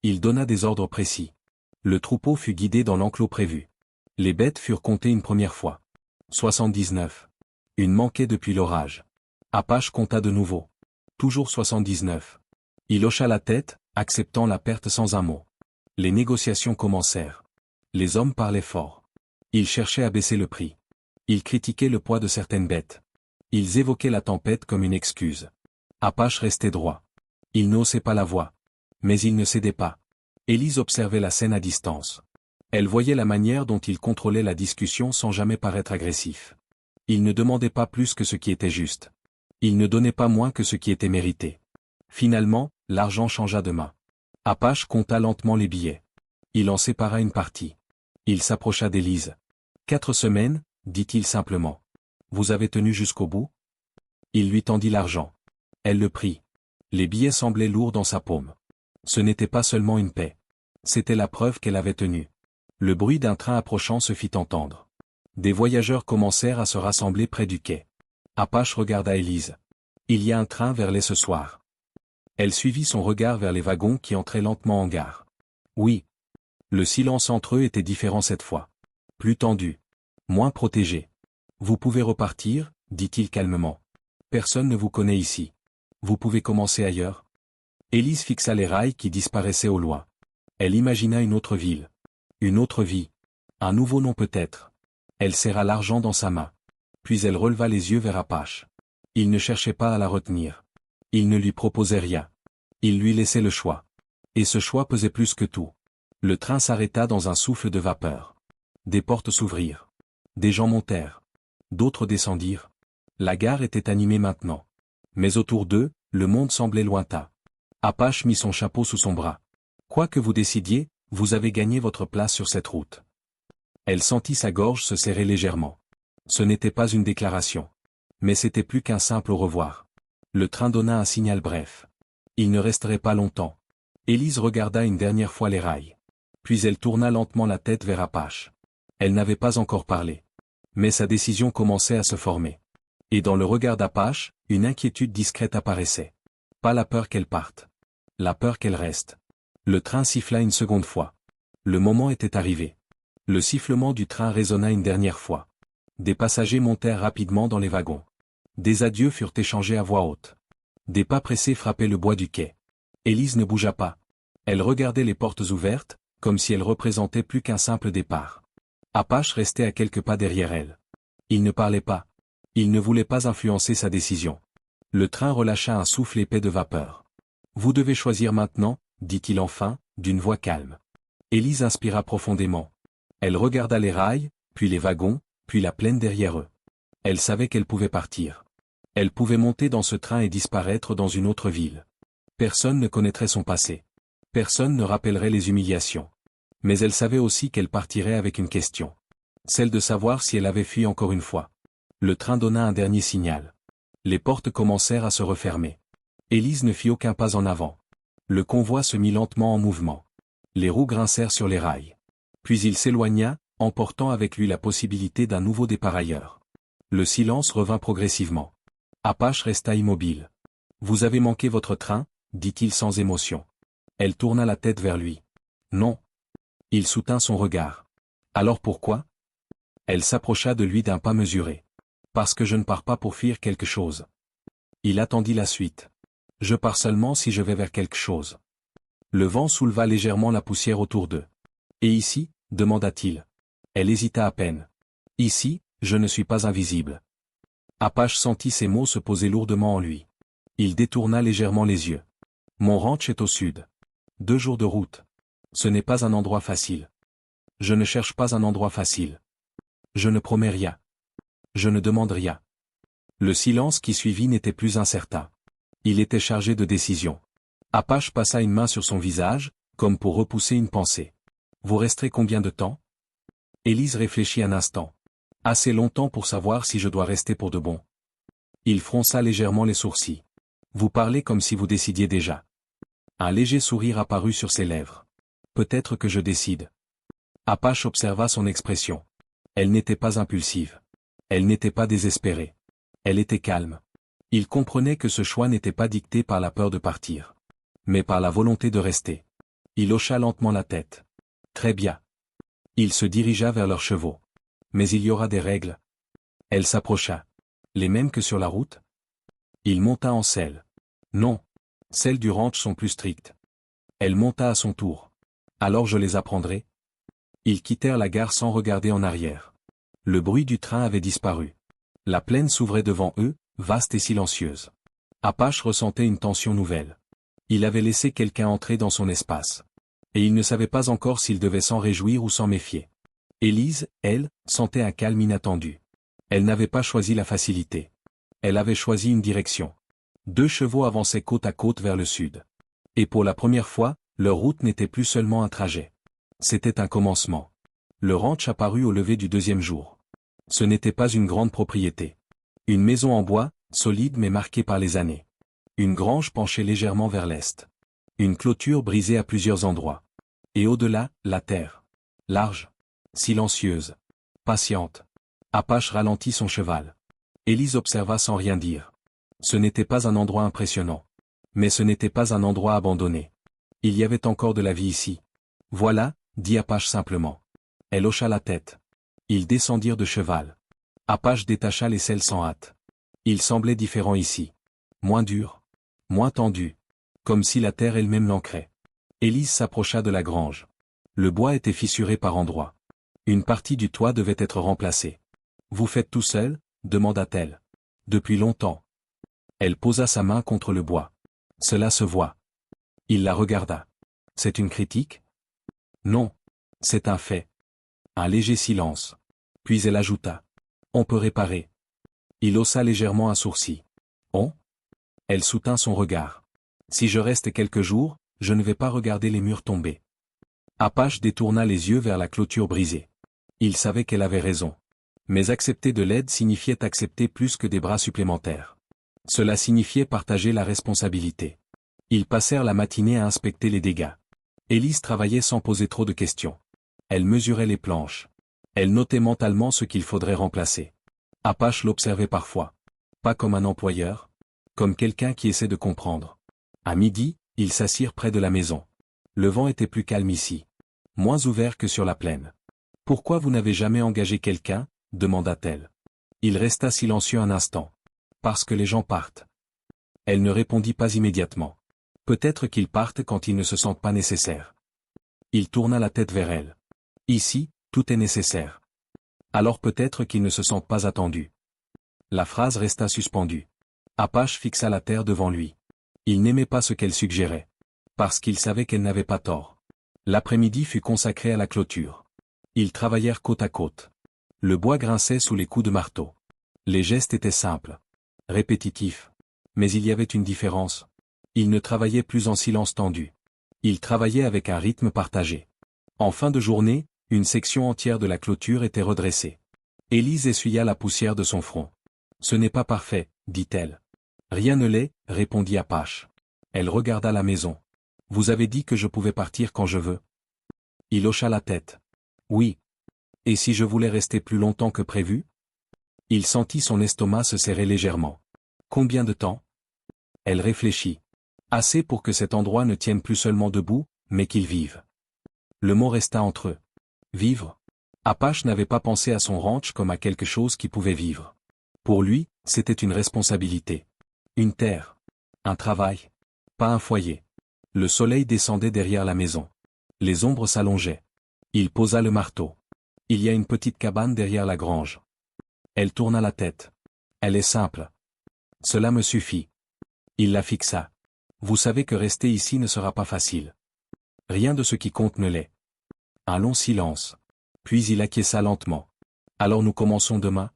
Il donna des ordres précis. Le troupeau fut guidé dans l'enclos prévu. Les bêtes furent comptées une première fois. 79. Une manquait depuis l'orage. Apache compta de nouveau. Toujours 79. Il hocha la tête, acceptant la perte sans un mot. Les négociations commencèrent. Les hommes parlaient fort. Ils cherchaient à baisser le prix. Ils critiquaient le poids de certaines bêtes. Ils évoquaient la tempête comme une excuse. Apache restait droit. Il n'haussait pas la voix. Mais il ne cédait pas. Élise observait la scène à distance. Elle voyait la manière dont il contrôlait la discussion sans jamais paraître agressif. Il ne demandait pas plus que ce qui était juste. Il ne donnait pas moins que ce qui était mérité. Finalement, l'argent changea de main. Apache compta lentement les billets. Il en sépara une partie. Il s'approcha d'Élise. 4 semaines, dit-il simplement. Vous avez tenu jusqu'au bout? Il lui tendit l'argent. Elle le prit. Les billets semblaient lourds dans sa paume. Ce n'était pas seulement une paie. C'était la preuve qu'elle avait tenu. Le bruit d'un train approchant se fit entendre. Des voyageurs commencèrent à se rassembler près du quai. Apache regarda Élise. Il y a un train vers les ce soir. Elle suivit son regard vers les wagons qui entraient lentement en gare. Oui. Le silence entre eux était différent cette fois. Plus tendu. Moins protégé. Vous pouvez repartir, dit-il calmement. Personne ne vous connaît ici. Vous pouvez commencer ailleurs. Élise fixa les rails qui disparaissaient au loin. Elle imagina une autre ville. Une autre vie. Un nouveau nom peut-être. Elle serra l'argent dans sa main. Puis elle releva les yeux vers Apache. Il ne cherchait pas à la retenir. Il ne lui proposait rien. Il lui laissait le choix. Et ce choix pesait plus que tout. Le train s'arrêta dans un souffle de vapeur. Des portes s'ouvrirent. Des gens montèrent. D'autres descendirent. La gare était animée maintenant. Mais autour d'eux, le monde semblait lointain. Apache mit son chapeau sous son bras. Quoi que vous décidiez, vous avez gagné votre place sur cette route. Elle sentit sa gorge se serrer légèrement. Ce n'était pas une déclaration. Mais c'était plus qu'un simple au revoir. Le train donna un signal bref. Il ne resterait pas longtemps. Élise regarda une dernière fois les rails. Puis elle tourna lentement la tête vers Apache. Elle n'avait pas encore parlé. Mais sa décision commençait à se former. Et dans le regard d'Apache, une inquiétude discrète apparaissait. Pas la peur qu'elle parte. La peur qu'elle reste. Le train siffla une seconde fois. Le moment était arrivé. Le sifflement du train résonna une dernière fois. Des passagers montèrent rapidement dans les wagons. Des adieux furent échangés à voix haute. Des pas pressés frappaient le bois du quai. Élise ne bougea pas. Elle regardait les portes ouvertes, comme si elles représentaient plus qu'un simple départ. Apache restait à quelques pas derrière elle. Il ne parlait pas. Il ne voulait pas influencer sa décision. Le train relâcha un souffle épais de vapeur. « Vous devez choisir maintenant », dit-il enfin, d'une voix calme. Élise inspira profondément. Elle regarda les rails, puis les wagons, puis la plaine derrière eux. Elle savait qu'elle pouvait partir. Elle pouvait monter dans ce train et disparaître dans une autre ville. Personne ne connaîtrait son passé. Personne ne rappellerait les humiliations. Mais elle savait aussi qu'elle partirait avec une question. Celle de savoir si elle avait fui encore une fois. Le train donna un dernier signal. Les portes commencèrent à se refermer. Élise ne fit aucun pas en avant. Le convoi se mit lentement en mouvement. Les roues grincèrent sur les rails. Puis il s'éloigna, emportant avec lui la possibilité d'un nouveau départ ailleurs. Le silence revint progressivement. Apache resta immobile. « Vous avez manqué votre train ?» dit-il sans émotion. Elle tourna la tête vers lui. « Non. » Il soutint son regard. « Alors pourquoi ?» Elle s'approcha de lui d'un pas mesuré. « Parce que je ne pars pas pour fuir quelque chose. » Il attendit la suite. « Je pars seulement si je vais vers quelque chose. » Le vent souleva légèrement la poussière autour d'eux. « Et ici ?» demanda-t-il. Elle hésita à peine. « Ici, je ne suis pas invisible. » Apache sentit ces mots se poser lourdement en lui. Il détourna légèrement les yeux. « Mon ranch est au sud. 2 jours de route. Ce n'est pas un endroit facile. Je ne cherche pas un endroit facile. Je ne promets rien. Je ne demande rien. » Le silence qui suivit n'était plus incertain. Il était chargé de décision. Apache passa une main sur son visage, comme pour repousser une pensée. « Vous resterez combien de temps ?» Élise réfléchit un instant. « Assez longtemps pour savoir si je dois rester pour de bon. » Il fronça légèrement les sourcils. « Vous parlez comme si vous décidiez déjà. » Un léger sourire apparut sur ses lèvres. « Peut-être que je décide. » Apache observa son expression. Elle n'était pas impulsive. Elle n'était pas désespérée. Elle était calme. Il comprenait que ce choix n'était pas dicté par la peur de partir, mais par la volonté de rester. Il hocha lentement la tête. « Très bien. » Il se dirigea vers leurs chevaux. « Mais il y aura des règles. » Elle s'approcha. « Les mêmes que sur la route ?» Il monta en selle. « Non. Celles du ranch sont plus strictes. » Elle monta à son tour. « Alors je les apprendrai. » Ils quittèrent la gare sans regarder en arrière. Le bruit du train avait disparu. La plaine s'ouvrait devant eux, vaste et silencieuse. Apache ressentait une tension nouvelle. Il avait laissé quelqu'un entrer dans son espace. Et il ne savait pas encore s'il devait s'en réjouir ou s'en méfier. Élise, elle, sentait un calme inattendu. Elle n'avait pas choisi la facilité. Elle avait choisi une direction. 2 chevaux avançaient côte à côte vers le sud. Et pour la première fois, leur route n'était plus seulement un trajet. C'était un commencement. Le ranch apparut au lever du 2e jour. Ce n'était pas une grande propriété. Une maison en bois, solide mais marquée par les années. Une grange penchée légèrement vers l'est. Une clôture brisée à plusieurs endroits. Et au-delà, la terre. Large. Silencieuse. Patiente. Apache ralentit son cheval. Élise observa sans rien dire. Ce n'était pas un endroit impressionnant. Mais ce n'était pas un endroit abandonné. Il y avait encore de la vie ici. Voilà, dit Apache simplement. Elle hocha la tête. Ils descendirent de cheval. Apache détacha les selles sans hâte. Il semblait différent ici. Moins dur. Moins tendu. Comme si la terre elle-même l'ancrait. Élise s'approcha de la grange. Le bois était fissuré par endroits. Une partie du toit devait être remplacée. « Vous faites tout seul ?» demanda-t-elle. « Depuis longtemps. » Elle posa sa main contre le bois. « Cela se voit. » Il la regarda. « C'est une critique ?» « Non. C'est un fait. » Un léger silence. Puis elle ajouta. « On peut réparer. » Il haussa légèrement un sourcil. « On ?» Elle soutint son regard. « Si je reste quelques jours, je ne vais pas regarder les murs tomber. » Apache détourna les yeux vers la clôture brisée. Il savait qu'elle avait raison. Mais accepter de l'aide signifiait accepter plus que des bras supplémentaires. Cela signifiait partager la responsabilité. Ils passèrent la matinée à inspecter les dégâts. Élise travaillait sans poser trop de questions. Elle mesurait les planches. Elle notait mentalement ce qu'il faudrait remplacer. Apache l'observait parfois. Pas comme un employeur, comme quelqu'un qui essaie de comprendre. À midi, ils s'assirent près de la maison. Le vent était plus calme ici. Moins ouvert que sur la plaine. « Pourquoi vous n'avez jamais engagé quelqu'un ?» demanda-t-elle. Il resta silencieux un instant. « Parce que les gens partent. » Elle ne répondit pas immédiatement. « Peut-être qu'ils partent quand ils ne se sentent pas nécessaires. » Il tourna la tête vers elle. « Ici, tout est nécessaire. Alors peut-être qu'ils ne se sentent pas attendus. » La phrase resta suspendue. Apache fixa la terre devant lui. Il n'aimait pas ce qu'elle suggérait. Parce qu'il savait qu'elle n'avait pas tort. L'après-midi fut consacré à la clôture. Ils travaillèrent côte à côte. Le bois grinçait sous les coups de marteau. Les gestes étaient simples. Répétitifs. Mais il y avait une différence. Ils ne travaillaient plus en silence tendu. Ils travaillaient avec un rythme partagé. En fin de journée, une section entière de la clôture était redressée. Élise essuya la poussière de son front. « Ce n'est pas parfait, dit-elle. »« Rien ne l'est, répondit Apache. Elle regarda la maison. « Vous avez dit que je pouvais partir quand je veux. » Il hocha la tête. « Oui. Et si je voulais rester plus longtemps que prévu ?» Il sentit son estomac se serrer légèrement. « Combien de temps ?» Elle réfléchit. « Assez pour que cet endroit ne tienne plus seulement debout, mais qu'il vive. » Le mot resta entre eux. Vivre. Apache n'avait pas pensé à son ranch comme à quelque chose qui pouvait vivre. Pour lui, c'était une responsabilité. Une terre. Un travail. Pas un foyer. Le soleil descendait derrière la maison. Les ombres s'allongeaient. Il posa le marteau. Il y a une petite cabane derrière la grange. Elle tourna la tête. Elle est simple. Cela me suffit. Il la fixa. Vous savez que rester ici ne sera pas facile. Rien de ce qui compte ne l'est. Un long silence. Puis il acquiesça lentement. Alors nous commençons demain?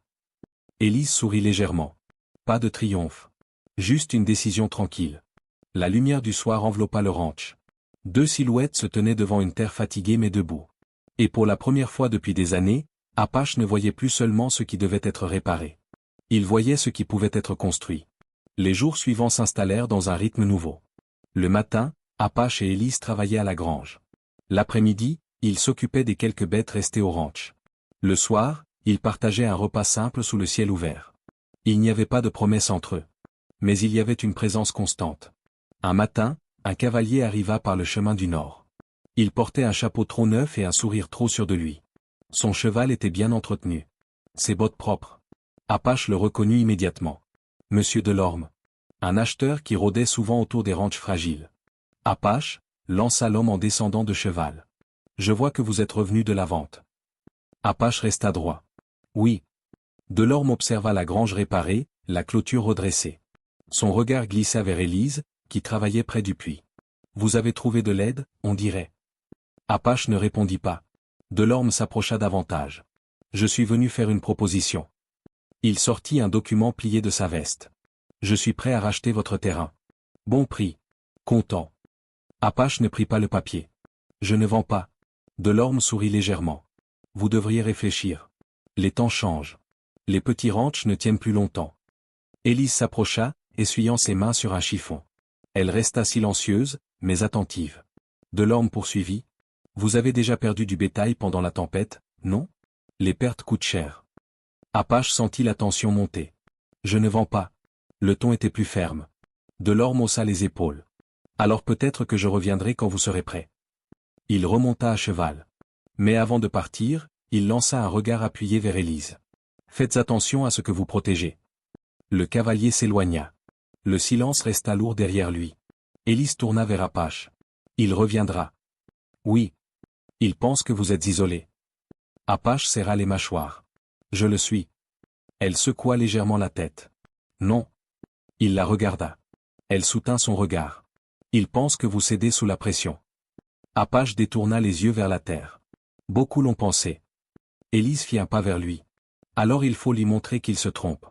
Élise sourit légèrement. Pas de triomphe. Juste une décision tranquille. La lumière du soir enveloppa le ranch. Deux silhouettes se tenaient devant une terre fatiguée mais debout. Et pour la première fois depuis des années, Apache ne voyait plus seulement ce qui devait être réparé. Il voyait ce qui pouvait être construit. Les jours suivants s'installèrent dans un rythme nouveau. Le matin, Apache et Élise travaillaient à la grange. L'après-midi, ils s'occupaient des quelques bêtes restées au ranch. Le soir, ils partageaient un repas simple sous le ciel ouvert. Il n'y avait pas de promesse entre eux. Mais il y avait une présence constante. Un matin, un cavalier arriva par le chemin du nord. Il portait un chapeau trop neuf et un sourire trop sûr de lui. Son cheval était bien entretenu. Ses bottes propres. Apache le reconnut immédiatement. Monsieur Delorme. Un acheteur qui rôdait souvent autour des ranchs fragiles. Apache, lança l'homme en descendant de cheval. Je vois que vous êtes revenu de la vente. Apache resta droit. Oui. Delorme observa la grange réparée, la clôture redressée. Son regard glissa vers Élise, qui travaillait près du puits. Vous avez trouvé de l'aide, on dirait. Apache ne répondit pas. Delorme s'approcha davantage. Je suis venu faire une proposition. Il sortit un document plié de sa veste. Je suis prêt à racheter votre terrain. Bon prix. Content. Apache ne prit pas le papier. Je ne vends pas. Delorme sourit légèrement. Vous devriez réfléchir. Les temps changent. Les petits ranchs ne tiennent plus longtemps. Élise s'approcha, essuyant ses mains sur un chiffon. Elle resta silencieuse, mais attentive. Delorme poursuivit. Vous avez déjà perdu du bétail pendant la tempête, non? Les pertes coûtent cher. Apache sentit la tension monter. Je ne vends pas. Le ton était plus ferme. Delorme haussa les épaules. Alors peut-être que je reviendrai quand vous serez prêt. Il remonta à cheval. Mais avant de partir, il lança un regard appuyé vers Élise. Faites attention à ce que vous protégez. Le cavalier s'éloigna. Le silence resta lourd derrière lui. Élise tourna vers Apache. Il reviendra. Oui. Il pense que vous êtes isolé. Apache serra les mâchoires. Je le suis. Elle secoua légèrement la tête. Non. Il la regarda. Elle soutint son regard. Il pense que vous cédez sous la pression. Apache détourna les yeux vers la terre. Beaucoup l'ont pensé. Élise fit un pas vers lui. Alors il faut lui montrer qu'il se trompe.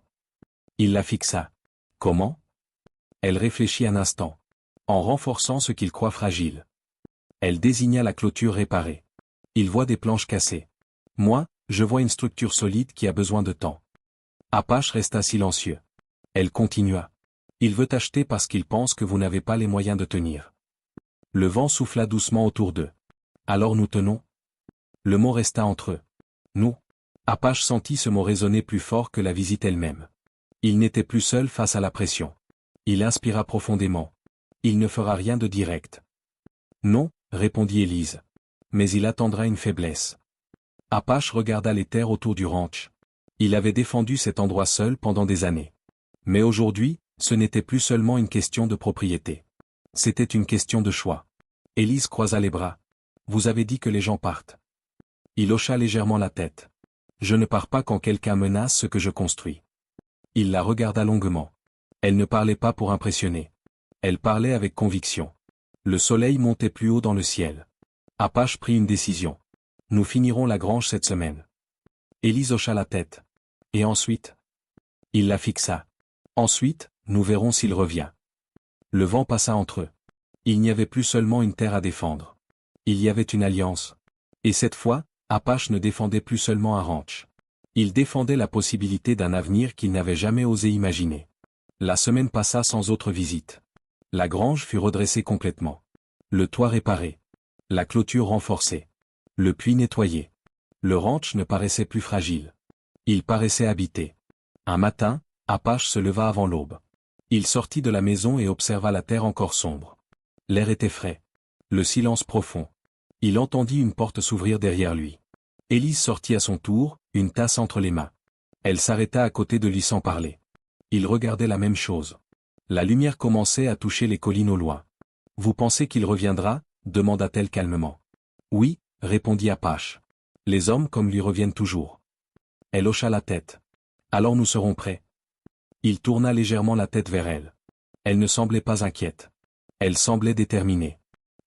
Il la fixa. Comment? Elle réfléchit un instant. En renforçant ce qu'il croit fragile. Elle désigna la clôture réparée. Il voit des planches cassées. Moi, je vois une structure solide qui a besoin de temps. Apache resta silencieux. Elle continua. Il veut acheter parce qu'il pense que vous n'avez pas les moyens de tenir. Le vent souffla doucement autour d'eux. Alors nous tenons? Le mot resta entre eux. Nous. Apache sentit ce mot résonner plus fort que la visite elle-même. Il n'était plus seul face à la pression. Il inspira profondément. Il ne fera rien de direct. Non, répondit Élise. Mais il attendra une faiblesse. Apache regarda les terres autour du ranch. Il avait défendu cet endroit seul pendant des années. Mais aujourd'hui, ce n'était plus seulement une question de propriété. C'était une question de choix. Élise croisa les bras. Vous avez dit que les gens partent. Il hocha légèrement la tête. Je ne pars pas quand quelqu'un menace ce que je construis. Il la regarda longuement. Elle ne parlait pas pour impressionner. Elle parlait avec conviction. Le soleil montait plus haut dans le ciel. Apache prit une décision. Nous finirons la grange cette semaine. Élise hocha la tête. Et ensuite? Il la fixa. Ensuite, nous verrons s'il revient. Le vent passa entre eux. Il n'y avait plus seulement une terre à défendre. Il y avait une alliance. Et cette fois, Apache ne défendait plus seulement un ranch. Il défendait la possibilité d'un avenir qu'il n'avait jamais osé imaginer. La semaine passa sans autre visite. La grange fut redressée complètement. Le toit réparé. La clôture renforcée. Le puits nettoyé. Le ranch ne paraissait plus fragile. Il paraissait habité. Un matin, Apache se leva avant l'aube. Il sortit de la maison et observa la terre encore sombre. L'air était frais. Le silence profond. Il entendit une porte s'ouvrir derrière lui. Élise sortit à son tour, une tasse entre les mains. Elle s'arrêta à côté de lui sans parler. Il regardait la même chose. La lumière commençait à toucher les collines au loin. « Vous pensez qu'il reviendra » demanda-t-elle calmement. « Oui » répondit Apache. « Les hommes comme lui reviennent toujours. » Elle hocha la tête. « Alors nous serons prêts. » Il tourna légèrement la tête vers elle. Elle ne semblait pas inquiète. Elle semblait déterminée.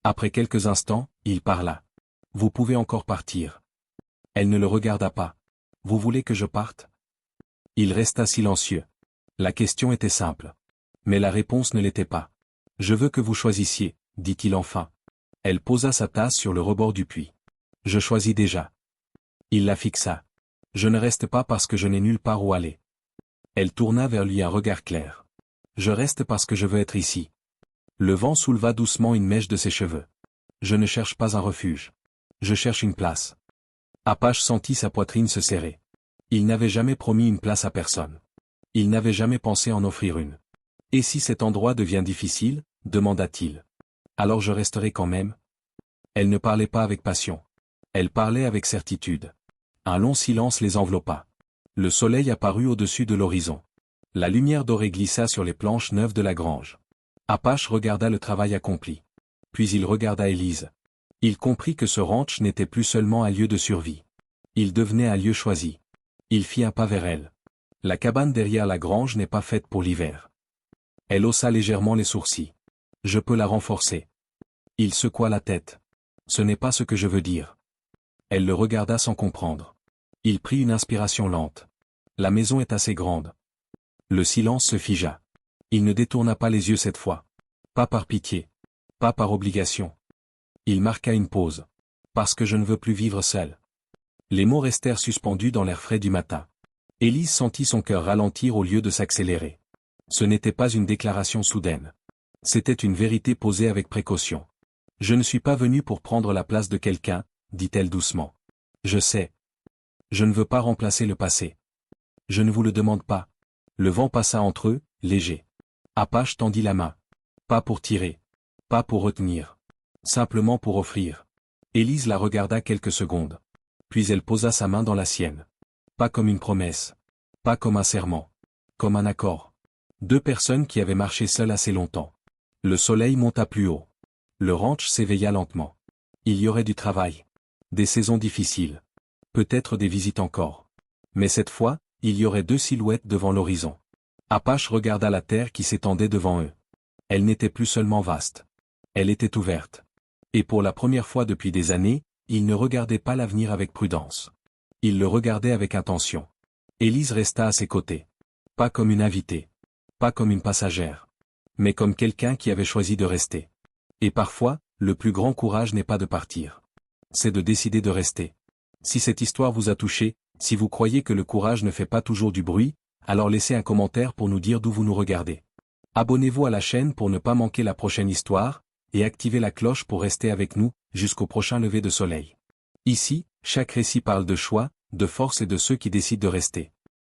Après quelques instants, il parla. « Vous pouvez encore partir. » Elle ne le regarda pas. « Vous voulez que je parte ?» Il resta silencieux. La question était simple. Mais la réponse ne l'était pas. « Je veux que vous choisissiez, » dit-il enfin. Elle posa sa tasse sur le rebord du puits. « Je choisis déjà. » Il la fixa. « Je ne reste pas parce que je n'ai nulle part où aller. » Elle tourna vers lui un regard clair. « Je reste parce que je veux être ici. » Le vent souleva doucement une mèche de ses cheveux. « Je ne cherche pas un refuge. Je cherche une place. » Apache sentit sa poitrine se serrer. Il n'avait jamais promis une place à personne. Il n'avait jamais pensé en offrir une. « Et si cet endroit devient difficile ?» demanda-t-il. « Alors je resterai quand même ?» Elle ne parlait pas avec passion. Elle parlait avec certitude. Un long silence les enveloppa. Le soleil apparut au-dessus de l'horizon. La lumière dorée glissa sur les planches neuves de la grange. Apache regarda le travail accompli. Puis il regarda Élise. Il comprit que ce ranch n'était plus seulement un lieu de survie. Il devenait un lieu choisi. Il fit un pas vers elle. La cabane derrière la grange n'est pas faite pour l'hiver. Elle haussa légèrement les sourcils. Je peux la renforcer. Il secoua la tête. Ce n'est pas ce que je veux dire. Elle le regarda sans comprendre. Il prit une inspiration lente. La maison est assez grande. Le silence se figea. Il ne détourna pas les yeux cette fois. Pas par pitié. Pas par obligation. Il marqua une pause. Parce que je ne veux plus vivre seul. Les mots restèrent suspendus dans l'air frais du matin. Élise sentit son cœur ralentir au lieu de s'accélérer. Ce n'était pas une déclaration soudaine. C'était une vérité posée avec précaution. Je ne suis pas venue pour prendre la place de quelqu'un, dit-elle doucement. Je sais. Je ne veux pas remplacer le passé. Je ne vous le demande pas. Le vent passa entre eux, léger. Apache tendit la main. Pas pour tirer. Pas pour retenir. Simplement pour offrir. Élise la regarda quelques secondes. Puis elle posa sa main dans la sienne. Pas comme une promesse. Pas comme un serment. Comme un accord. Deux personnes qui avaient marché seules assez longtemps. Le soleil monta plus haut. Le ranch s'éveilla lentement. Il y aurait du travail. Des saisons difficiles. Peut-être des visites encore. Mais cette fois, il y aurait deux silhouettes devant l'horizon. Apache regarda la terre qui s'étendait devant eux. Elle n'était plus seulement vaste. Elle était ouverte. Et pour la première fois depuis des années, il ne regardait pas l'avenir avec prudence. Il le regardait avec intention. Élise resta à ses côtés. Pas comme une invitée. Pas comme une passagère. Mais comme quelqu'un qui avait choisi de rester. Et parfois, le plus grand courage n'est pas de partir. C'est de décider de rester. Si cette histoire vous a touché, si vous croyez que le courage ne fait pas toujours du bruit, alors laissez un commentaire pour nous dire d'où vous nous regardez. Abonnez-vous à la chaîne pour ne pas manquer la prochaine histoire, et activez la cloche pour rester avec nous, jusqu'au prochain lever de soleil. Ici, chaque récit parle de choix, de force et de ceux qui décident de rester.